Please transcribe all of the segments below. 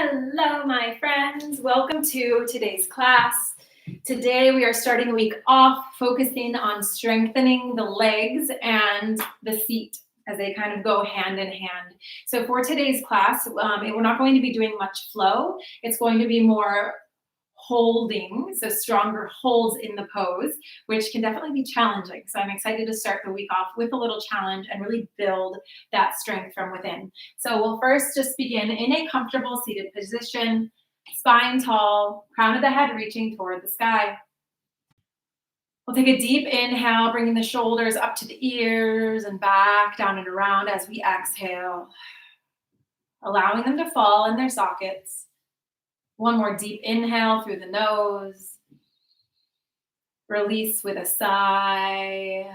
Hello, my friends. Welcome to today's class. Today, we are starting the week off focusing on strengthening the legs and the feet as they kind of go hand in hand. So, for today's class, we're not going to be doing much flow. It's going to be more holding, so stronger holds in the pose, which can definitely be challenging. So I'm excited to start the week off with a little challenge and really build that strength from within. So we'll first just begin in a comfortable seated position, spine tall, crown of the head reaching toward the sky. We'll take a deep inhale, bringing the shoulders up to the ears and back, down and around as we exhale, allowing them to fall in their sockets. One more deep inhale through the nose. Release with a sigh.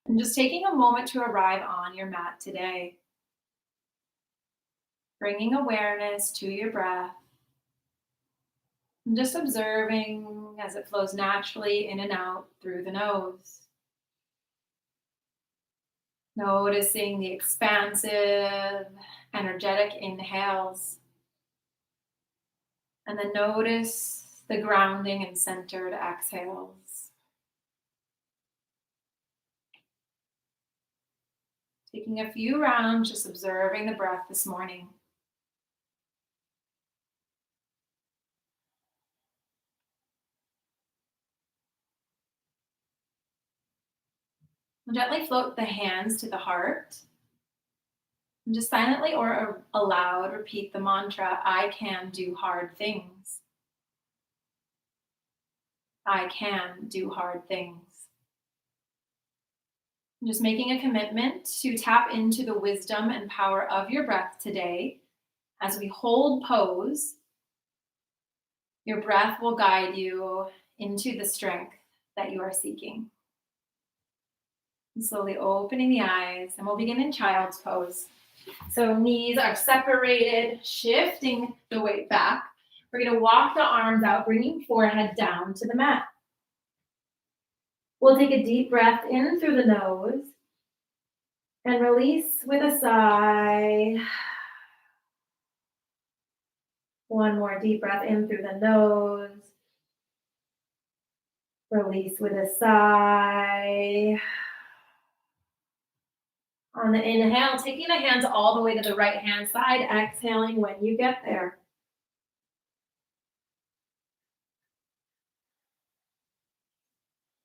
And just taking a moment to arrive on your mat today. Bringing awareness to your breath. And just observing as it flows naturally in and out through the nose. Noticing the expansive, energetic inhales. And then notice the grounding and centered exhales. Taking a few rounds, just observing the breath this morning. Gently float the hands to the heart. And just silently or aloud repeat the mantra, I can do hard things. I can do hard things. And just making a commitment to tap into the wisdom and power of your breath today. As we hold pose, your breath will guide you into the strength that you are seeking. And slowly opening the eyes, and we'll begin in child's pose. So knees are separated, shifting the weight back. We're going to walk the arms out, bringing forehead down to the mat. We'll take a deep breath in through the nose and release with a sigh. One more deep breath in through the nose. Release with a sigh. On the inhale, taking the hands all the way to the right hand side, exhaling when you get there.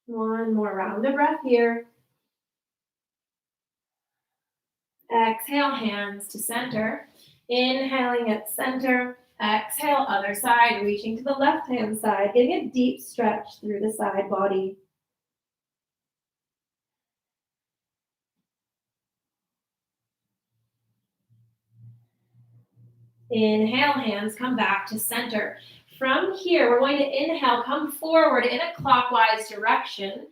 One more round of breath here. Exhale, hands to center. Inhaling at center. Exhale, other side, reaching to the left hand side, getting a deep stretch through the side body. Inhale, hands come back to center. From here, we're going to inhale, come forward in a clockwise direction.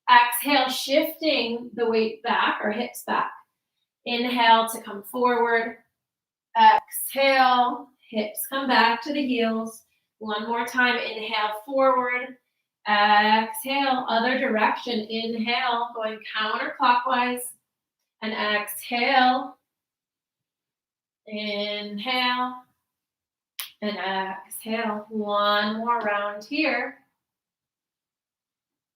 Exhale, shifting the weight back or hips back. Inhale to come forward. Exhale, hips come back to the heels. One more time, inhale forward. Exhale, other direction. Inhale, going counterclockwise. And exhale. Inhale and exhale. One more round here.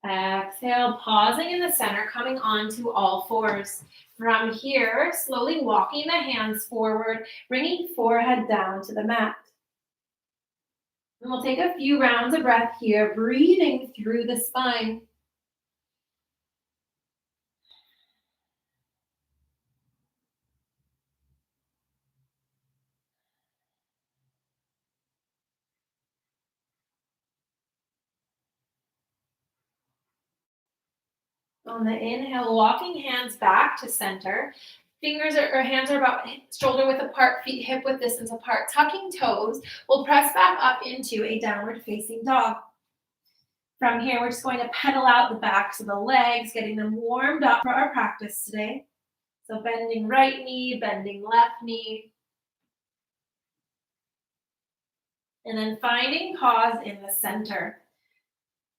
Exhale, pausing in the center, coming onto all fours. From here, slowly walking the hands forward, bringing forehead down to the mat. And we'll take a few rounds of breath here, breathing through the spine. On the inhale, walking hands back to center. Fingers or hands are about shoulder width apart, feet hip width distance apart. Tucking toes, we'll press back up into a downward facing dog. From here, we're just going to pedal out the backs of the legs, getting them warmed up for our practice today. So bending right knee, bending left knee. And then finding pause in the center.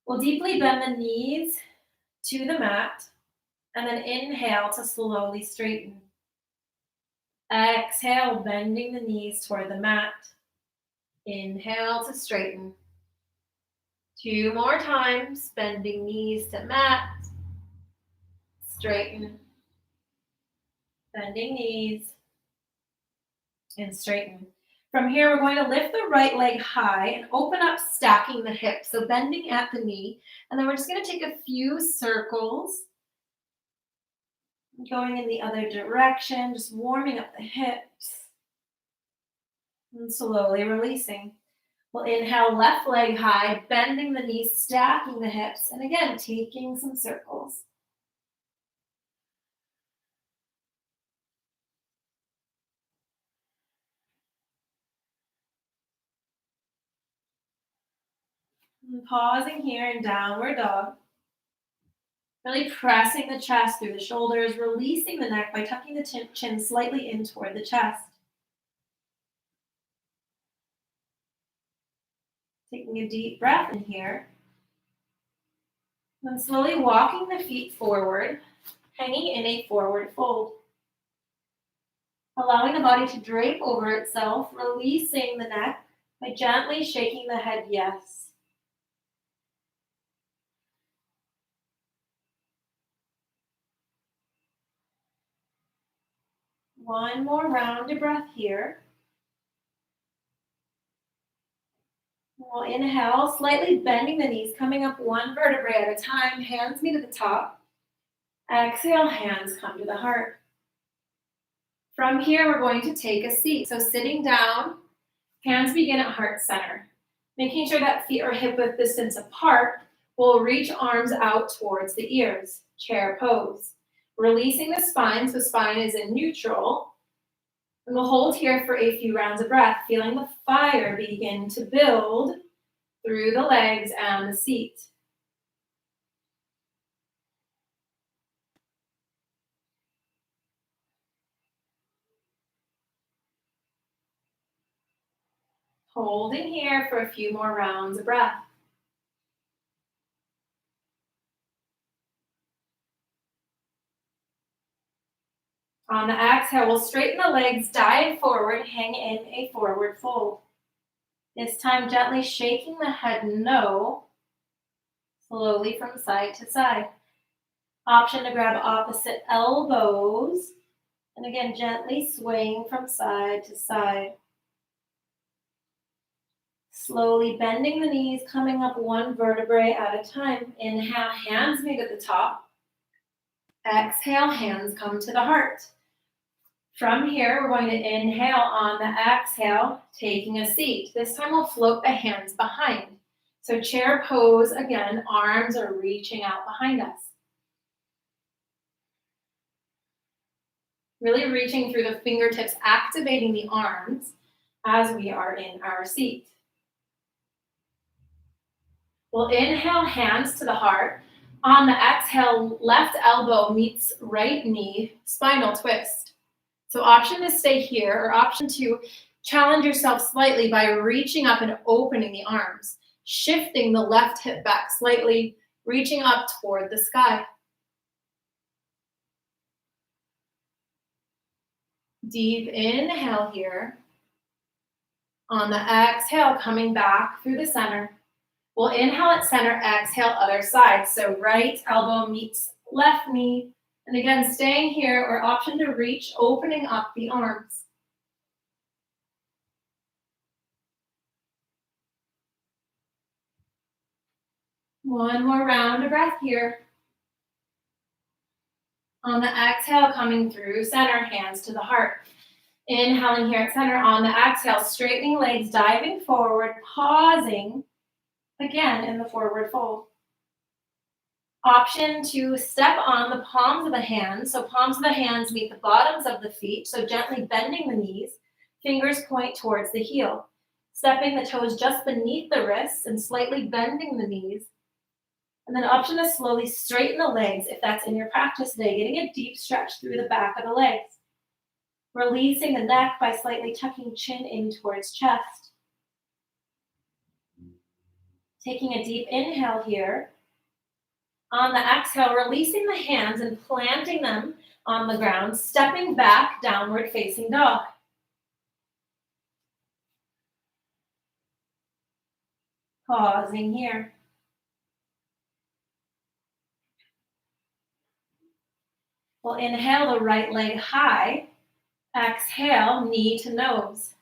We'll deeply bend the knees to the mat, and then inhale to slowly straighten. Exhale, bending the knees toward the mat. Inhale to straighten. 2 more times, bending knees to mat. Straighten. Bending knees and straighten. From here, we're going to lift the right leg high and open up, stacking the hips. So bending at the knee. And then we're just going to take a few circles. Going in the other direction, just warming up the hips. And slowly releasing. We'll inhale, left leg high, bending the knees, stacking the hips. And again, taking some circles. And pausing here in downward dog. Really pressing the chest through the shoulders, releasing the neck by tucking the chin slightly in toward the chest. Taking a deep breath in here. Then slowly walking the feet forward, hanging in a forward fold. Allowing the body to drape over itself, releasing the neck by gently shaking the head yes. One more round of breath here. We'll inhale, slightly bending the knees, coming up one vertebrae at a time, hands meet at the top. Exhale, hands come to the heart. From here, we're going to take a seat. So sitting down, hands begin at heart center. Making sure that feet are hip width distance apart, we'll reach arms out towards the ears. Chair pose. Releasing the spine, so spine is in neutral. And we'll hold here for a few rounds of breath, feeling the fire begin to build through the legs and the seat. Holding here for a few more rounds of breath. On the exhale, we'll straighten the legs, dive forward, hang in a forward fold. This time, gently shaking the head no, slowly from side to side. Option to grab opposite elbows, and again, gently swaying from side to side. Slowly bending the knees, coming up one vertebrae at a time. Inhale, hands meet at the top. Exhale, hands come to the heart. From here, we're going to inhale on the exhale, taking a seat. This time we'll float the hands behind. So chair pose, again, arms are reaching out behind us. Really reaching through the fingertips, activating the arms as we are in our seat. We'll inhale, hands to the heart. On the exhale, left elbow meets right knee, spinal twist. So option to stay here, or option to challenge yourself slightly by reaching up and opening the arms, shifting the left hip back slightly, reaching up toward the sky. Deep inhale here. On the exhale, coming back through the center. We'll inhale at center, exhale other side. So right elbow meets left knee. And again, staying here, or option to reach, opening up the arms. One more round of breath here. On the exhale, coming through center, hands to the heart. Inhaling here at center. On the exhale, straightening legs, diving forward, pausing again in the forward fold. Option to step on the palms of the hands. So palms of the hands meet the bottoms of the feet. So gently bending the knees, fingers point towards the heel. Stepping the toes just beneath the wrists and slightly bending the knees. And then option to slowly straighten the legs if that's in your practice today, getting a deep stretch through the back of the legs. Releasing the neck by slightly tucking chin in towards chest. Taking a deep inhale here. On the exhale, releasing the hands and planting them on the ground, stepping back, downward facing dog. Pausing here. We'll inhale the right leg high. Exhale, knee to nose.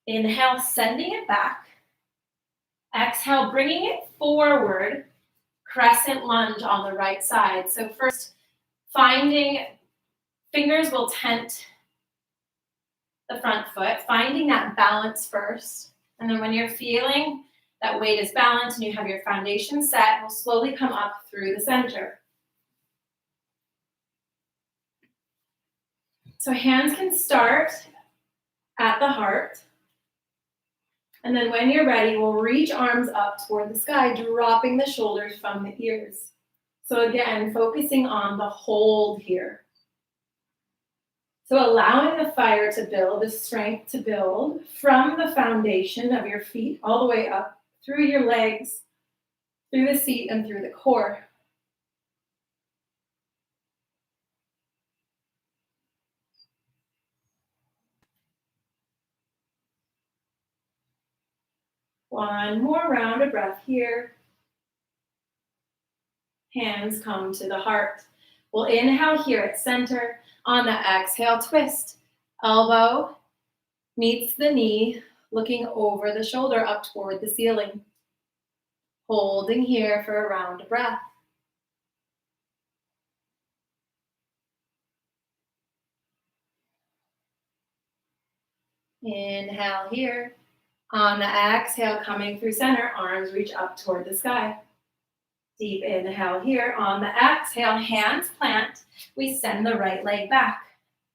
Inhale, sending it back. Exhale, bringing it forward. Crescent lunge on the right side. So first, finding fingers will tent the front foot, finding that balance first. And then when you're feeling that weight is balanced and you have your foundation set, we'll slowly come up through the center. So hands can start at the heart. And then when you're ready, we'll reach arms up toward the sky, dropping the shoulders from the ears. So again, focusing on the hold here. So allowing the fire to build, the strength to build from the foundation of your feet all the way up through your legs, through the seat, and through the core. One more round of breath here. Hands come to the heart. We'll inhale here at center. On the exhale, twist. Elbow meets the knee, looking over the shoulder up toward the ceiling. Holding here for a round of breath. Inhale here. On the exhale, coming through center, arms reach up toward the sky. Deep inhale here. On the exhale, hands plant. We send the right leg back.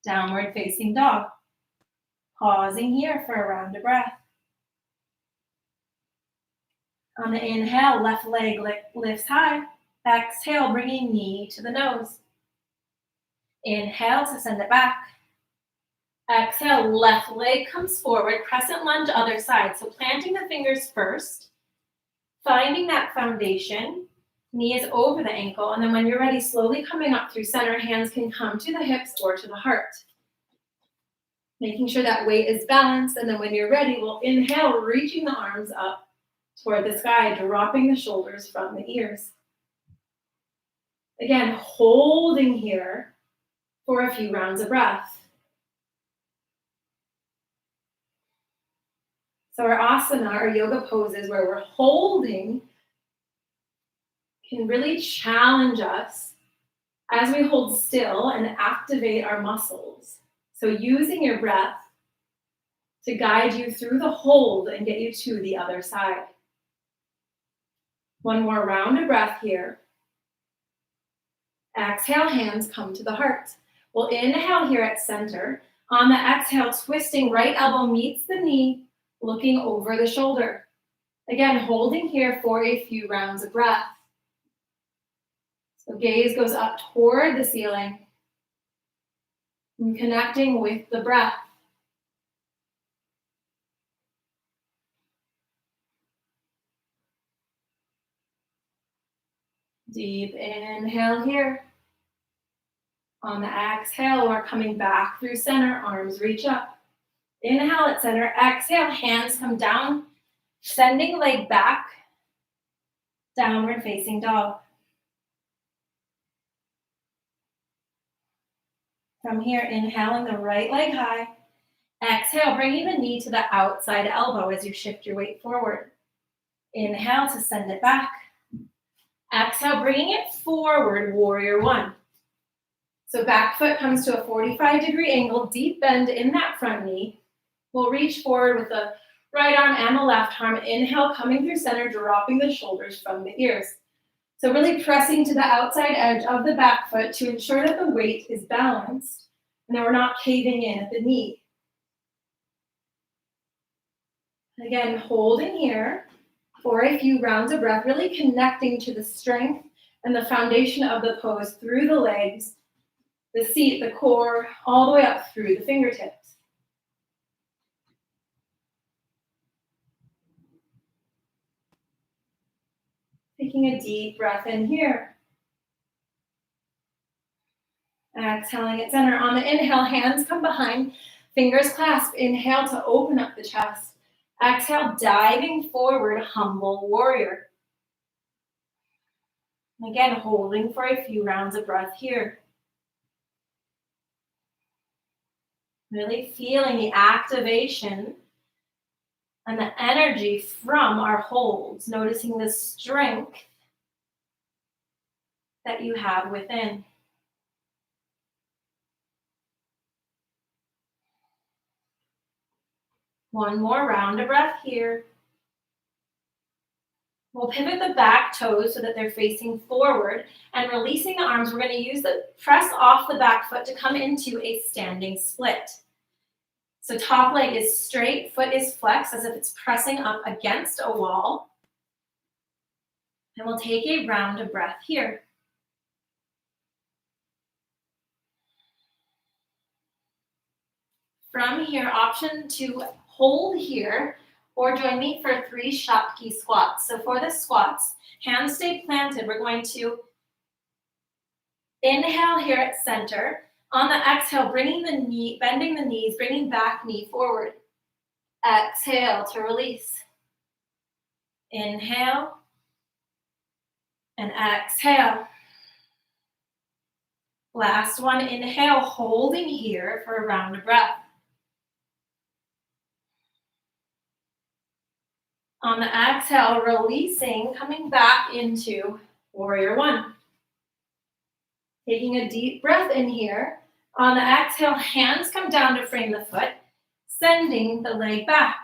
Downward facing dog. Pausing here for a round of breath. On the inhale, left leg lifts high. Exhale, bringing knee to the nose. Inhale to send it back. Exhale, left leg comes forward, crescent lunge other side. So planting the fingers first, finding that foundation, knee is over the ankle, and then when you're ready, slowly coming up through center, hands can come to the hips or to the heart. Making sure that weight is balanced, and then when you're ready, we'll inhale, reaching the arms up toward the sky, dropping the shoulders from the ears. Again, holding here for a few rounds of breath. So our asana, our yoga poses where we're holding, can really challenge us as we hold still and activate our muscles. So using your breath to guide you through the hold and get you to the other side. One more round of breath here. Exhale, hands come to the heart. We'll inhale here at center. On the exhale, twisting, right elbow meets the knee, looking over the shoulder. Again, holding here for a few rounds of breath. So gaze goes up toward the ceiling and connecting with the breath. Deep inhale here. On the exhale, we're coming back through center, arms reach up. Inhale at center, exhale, hands come down, sending leg back, downward facing dog. From here, inhaling the right leg high. Exhale, bringing the knee to the outside elbow as you shift your weight forward. Inhale to send it back. Exhale, bringing it forward, warrior one. So back foot comes to a 45-degree angle, deep bend in that front knee. We'll reach forward with the right arm and the left arm. Inhale, coming through center, dropping the shoulders from the ears. So really pressing to the outside edge of the back foot to ensure that the weight is balanced and that we're not caving in at the knee. Again, holding here for a few rounds of breath, really connecting to the strength and the foundation of the pose through the legs, the seat, the core, all the way up through the fingertips. Taking a deep breath in here. Exhaling at center. On the inhale, hands come behind, fingers clasp. Inhale to open up the chest. Exhale, diving forward, humble warrior. Again, holding for a few rounds of breath here. Really feeling the activation and the energy from our holds, noticing the strength that you have within. One more round of breath here. We'll pivot the back toes so that they're facing forward, and releasing the arms, we're going to use the press off the back foot to come into a standing split. So top leg is straight, foot is flexed as if it's pressing up against a wall. And we'll take a round of breath here. From here, option to hold here, or join me for 3 Shakti squats. So for the squats, hands stay planted. We're going to inhale here at center. On the exhale, bending the knees, bringing back knee forward. Exhale to release. Inhale and exhale. Last one, inhale, holding here for a round of breath. On the exhale, releasing, coming back into warrior one. Taking a deep breath in here. On the exhale, hands come down to frame the foot, sending the leg back.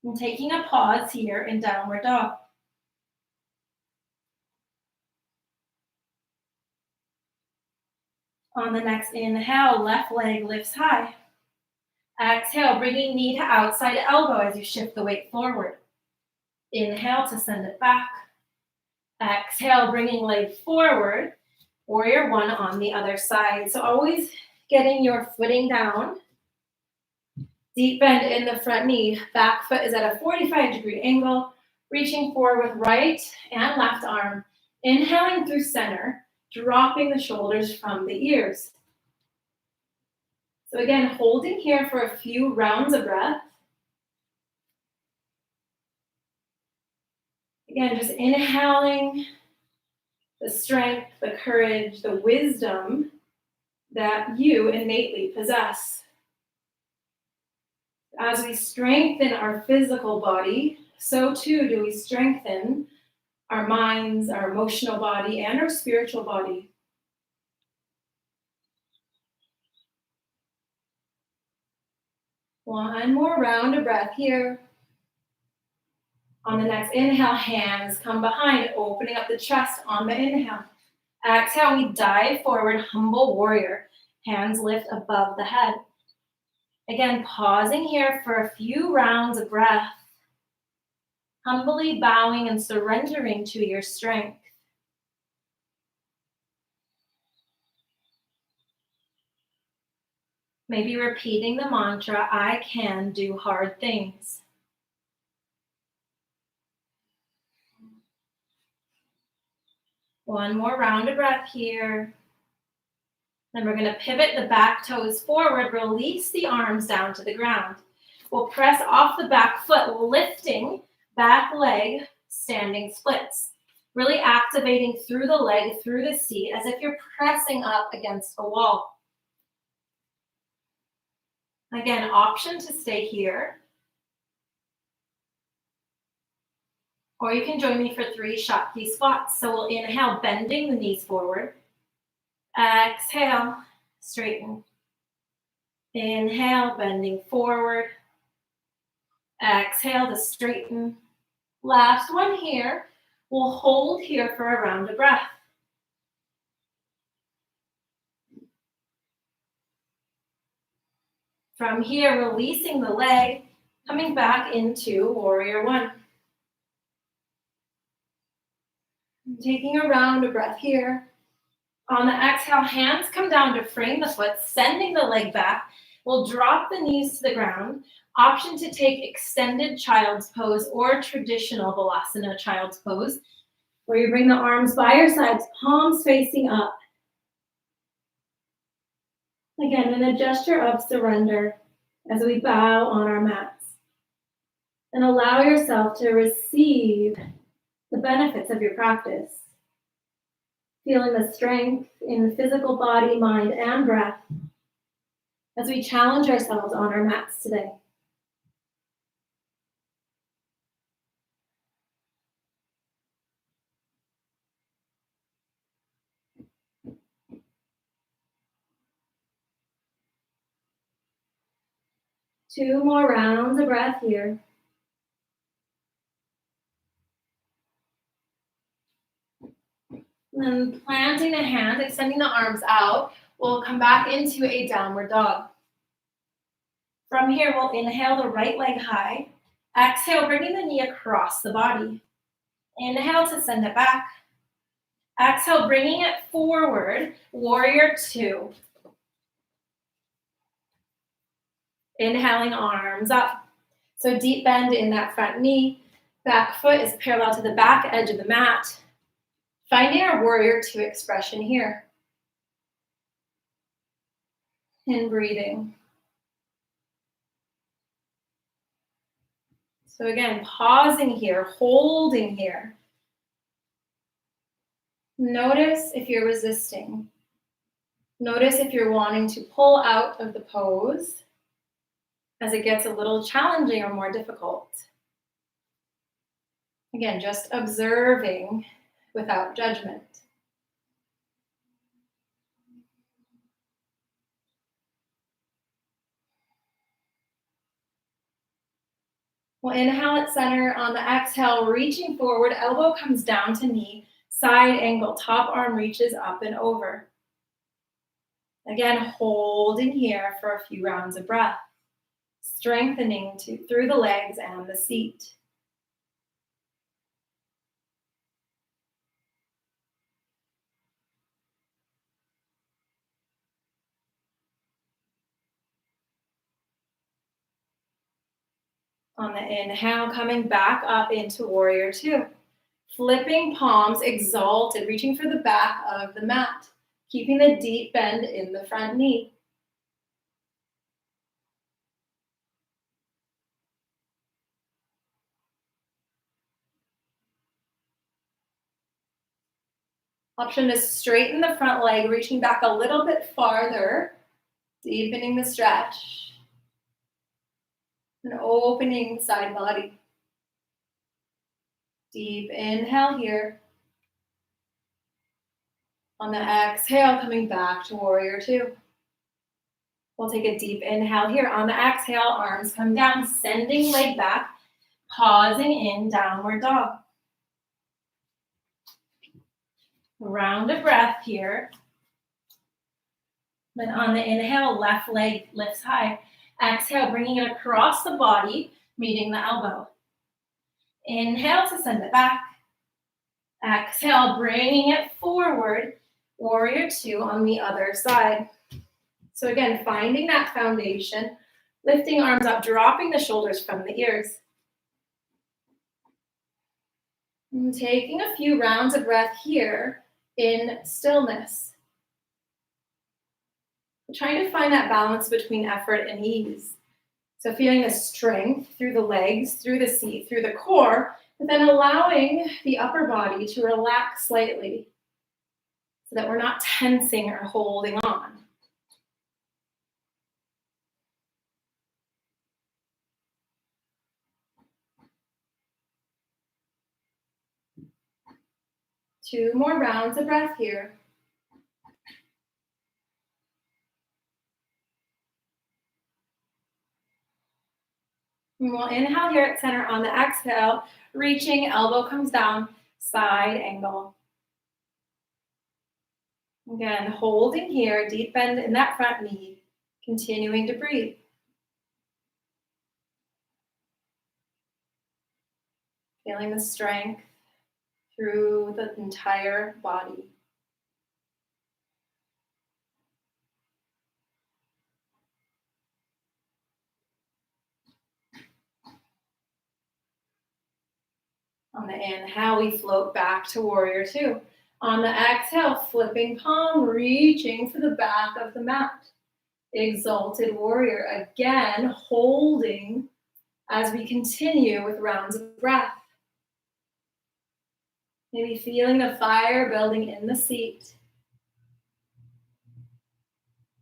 And taking a pause here in downward dog. On the next inhale, left leg lifts high. Exhale, bringing knee to outside elbow as you shift the weight forward. Inhale to send it back. Exhale, bringing leg forward. Warrior one on the other side. So always getting your footing down. Deep bend in the front knee. Back foot is at a 45-degree angle. Reaching forward with right and left arm. Inhaling through center. Dropping the shoulders from the ears. So again, holding here for a few rounds of breath. Again, just inhaling the strength, the courage, the wisdom that you innately possess. As we strengthen our physical body, so too do we strengthen our minds, our emotional body, and our spiritual body. One more round of breath here. On the next inhale, hands come behind, opening up the chest on the inhale. Exhale, we dive forward, humble warrior. Hands lift above the head. Again, pausing here for a few rounds of breath. Humbly bowing and surrendering to your strength. Maybe repeating the mantra, I can do hard things. One more round of breath here. Then we're going to pivot the back toes forward, release the arms down to the ground. We'll press off the back foot, lifting back leg, standing splits. Really activating through the leg, through the seat, as if you're pressing up against a wall. Again, option to stay here. Or you can join me for 3 Shakti squats. So we'll inhale, bending the knees forward. Exhale, straighten. Inhale, bending forward. Exhale to straighten. Last one here. We'll hold here for a round of breath. From here, releasing the leg, coming back into warrior one. Taking a round of breath here. On the exhale, hands come down to frame the foot, sending the leg back. We'll drop the knees to the ground. Option to take extended child's pose or traditional Balasana child's pose, where you bring the arms by your sides, palms facing up. Again, in a gesture of surrender as we bow on our mats. And allow yourself to receive the benefits of your practice. Feeling the strength in the physical body, mind, and breath as we challenge ourselves on our mats today. Two more rounds of breath here. And then planting the hands, extending the arms out, we'll come back into a downward dog. From here, we'll inhale the right leg high. Exhale, bringing the knee across the body. Inhale to send it back. Exhale, bringing it forward, warrior two. Inhaling, arms up. So deep bend in that front knee. Back foot is parallel to the back edge of the mat. Finding our warrior two expression here. And breathing. So again, pausing here, holding here. Notice if you're resisting. Notice if you're wanting to pull out of the pose as it gets a little challenging or more difficult. Again, just observing without judgment. We'll inhale at center. On the exhale, reaching forward, elbow comes down to knee, side angle, top arm reaches up and over. Again, holding here for a few rounds of breath, strengthening through the legs and the seat. On the inhale, coming back up into warrior two. Flipping palms, exalted, reaching for the back of the mat, keeping the deep bend in the front knee. Option to straighten the front leg, reaching back a little bit farther, deepening the stretch, and opening side body. Deep inhale here. On the exhale, coming back to warrior two. We'll take a deep inhale here. On the exhale, arms come down, sending leg back, pausing in downward dog. A round of breath here. Then on the inhale, left leg lifts high. Exhale, bringing it across the body, meeting the elbow. Inhale to send it back. Exhale, bringing it forward, warrior two on the other side. So again, finding that foundation, lifting arms up, dropping the shoulders from the ears. And taking a few rounds of breath here in stillness. Trying to find that balance between effort and ease. So feeling the strength through the legs, through the seat, through the core, but then allowing the upper body to relax slightly so that we're not tensing or holding on. Two more rounds of breath here. And we'll inhale here at center. On the exhale, reaching, elbow comes down, side angle. Again, holding here, deep bend in that front knee, continuing to breathe. Feeling the strength through the entire body. On the inhale, we float back to warrior two. On the exhale, flipping palm, reaching for the back of the mat. Exalted warrior. Again, holding as we continue with rounds of breath. Maybe feeling the fire building in the seat.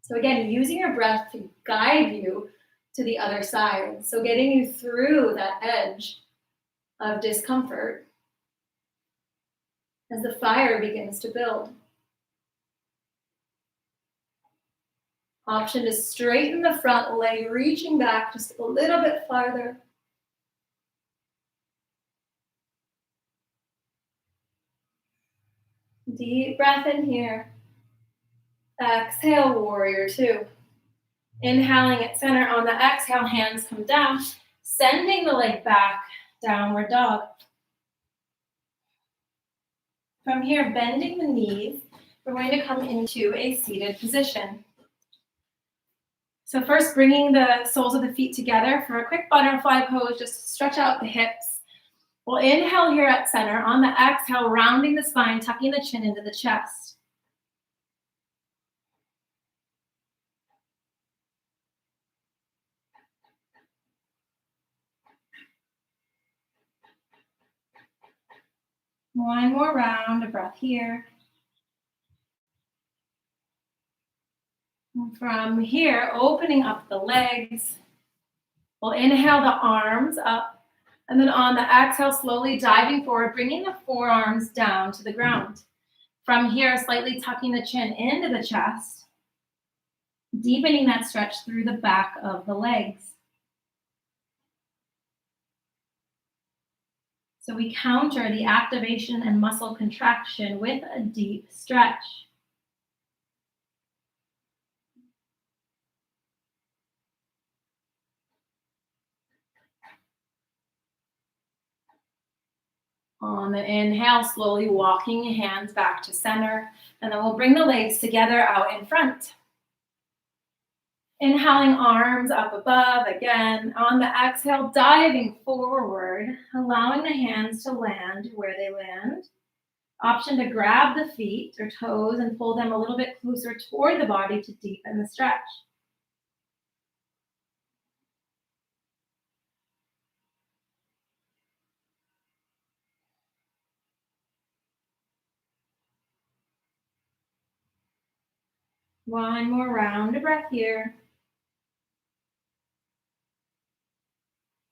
So again, using your breath to guide you to the other side. So getting you through that edge of discomfort as the fire begins to build. Option to straighten the front leg, reaching back just a little bit farther. Deep breath in here. Exhale, warrior two. Inhaling at center. On the exhale, hands come down, sending the leg back, downward dog. From here, bending the knees, we're going to come into a seated position. So first, bringing the soles of the feet together for a quick butterfly pose, just stretch out the hips. We'll inhale here at center. On the exhale, rounding the spine, tucking the chin into the chest. One more round of breath here. And from here, opening up the legs. We'll inhale the arms up. And then on the exhale, slowly diving forward, bringing the forearms down to the ground. From here, slightly tucking the chin into the chest, deepening that stretch through the back of the legs. So we counter the activation and muscle contraction with a deep stretch. On the inhale, slowly walking hands back to center, and then we'll bring the legs together out in front. Inhaling, arms up above, again. On the exhale, diving forward, allowing the hands to land where they land. Option to grab the feet or toes and pull them a little bit closer toward the body to deepen the stretch. One more round of breath here.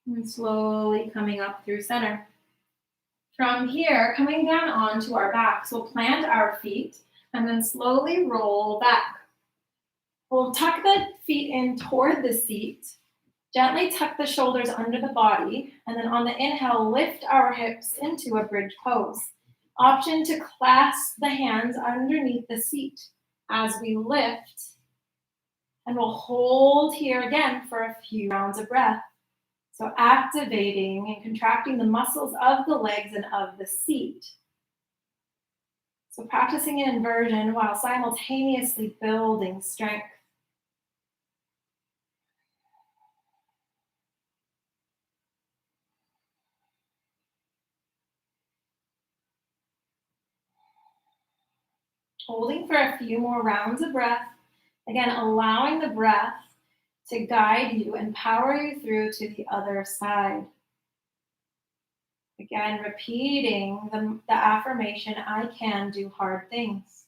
And slowly coming up through center. From here, coming down onto our backs, we'll plant our feet and then slowly roll back. We'll tuck the feet in toward the seat. Gently tuck the shoulders under the body. And then on the inhale, lift our hips into a bridge pose. Option to clasp the hands underneath the seat as we lift. And we'll hold here again for a few rounds of breath. So activating and contracting the muscles of the legs and of the seat. So practicing an inversion while simultaneously building strength. Holding for a few more rounds of breath. Again, allowing the breath to guide you and power you through to the other side. Again, repeating the affirmation, I can do hard things.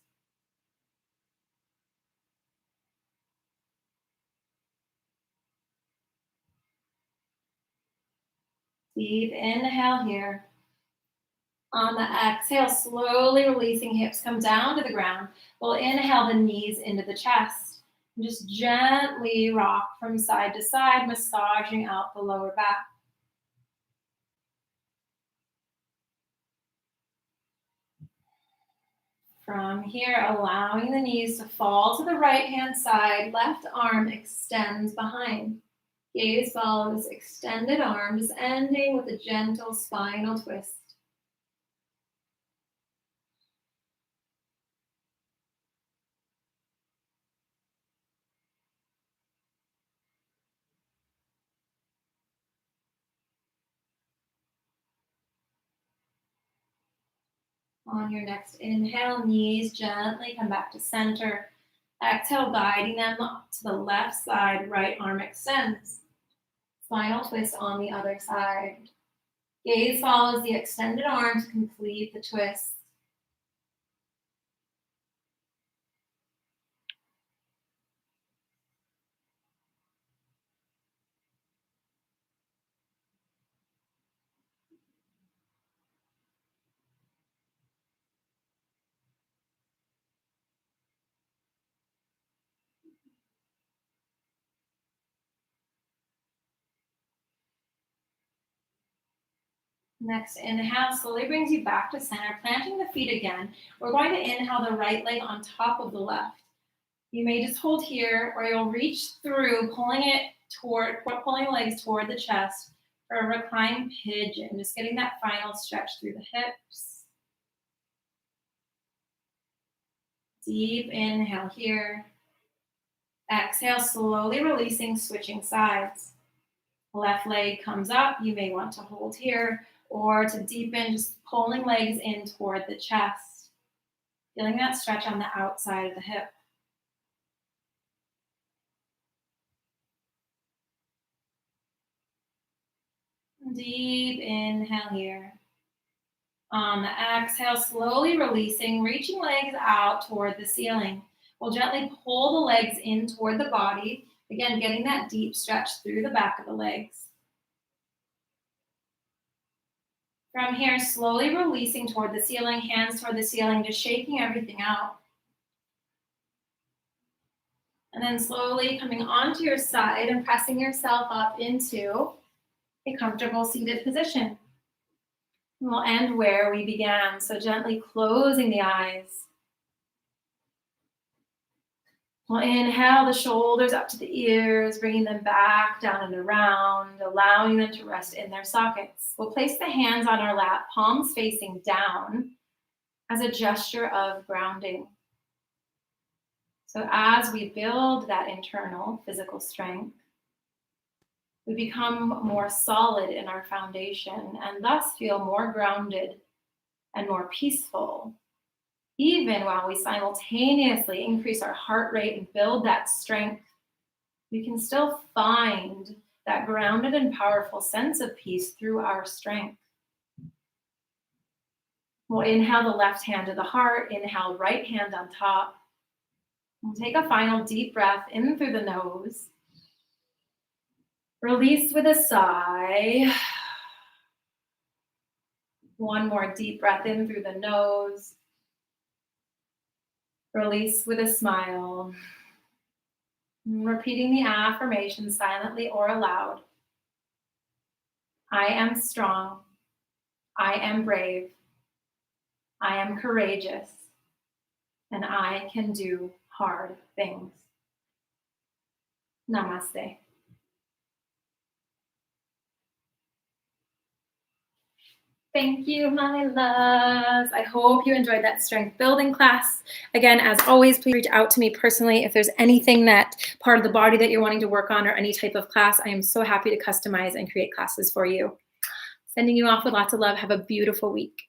Deep inhale here. On the exhale, slowly releasing hips come down to the ground. We'll inhale the knees into the chest. And just gently rock from side to side, massaging out the lower back. From here, allowing the knees to fall to the right-hand side, left arm extends behind. Gaze follows extended arms, ending with a gentle spinal twist. On your next inhale, knees gently come back to center. Exhale, guiding them to the left side, right arm extends. Final twist on the other side. Gaze follows the extended arm to complete the twist. Next inhale slowly brings you back to center, planting the feet again. We're going to inhale the right leg on top of the left. You may just hold here, or you'll reach through, pulling legs toward the chest for a reclined pigeon, just getting that final stretch through the hips. Deep inhale here. Exhale, slowly releasing, switching sides. Left leg comes up. You may want to hold here, or to deepen, just pulling legs in toward the chest. Feeling that stretch on the outside of the hip. Deep inhale here. On the exhale, slowly releasing, reaching legs out toward the ceiling. We'll gently pull the legs in toward the body. Again, getting that deep stretch through the back of the legs. From here, slowly releasing toward the ceiling, hands toward the ceiling, just shaking everything out. And then slowly coming onto your side and pressing yourself up into a comfortable seated position. And we'll end where we began, so gently closing the eyes. We'll inhale the shoulders up to the ears, bringing them back down and around, allowing them to rest in their sockets. We'll place the hands on our lap, palms facing down, as a gesture of grounding. So as we build that internal physical strength, we become more solid in our foundation and thus feel more grounded and more peaceful. Even while we simultaneously increase our heart rate and build that strength, we can still find that grounded and powerful sense of peace through our strength. We'll inhale the left hand to the heart, inhale right hand on top. We'll take a final deep breath in through the nose. Release with a sigh. One more deep breath in through the nose. Release with a smile. Repeating the affirmation silently or aloud. I am strong. I am brave. I am courageous. And I can do hard things. Namaste. Thank you, my loves. I hope you enjoyed that strength building class. Again, as always, please reach out to me personally if there's anything that part of the body that you're wanting to work on or any type of class. I am so happy to customize and create classes for you. Sending you off with lots of love. Have a beautiful week.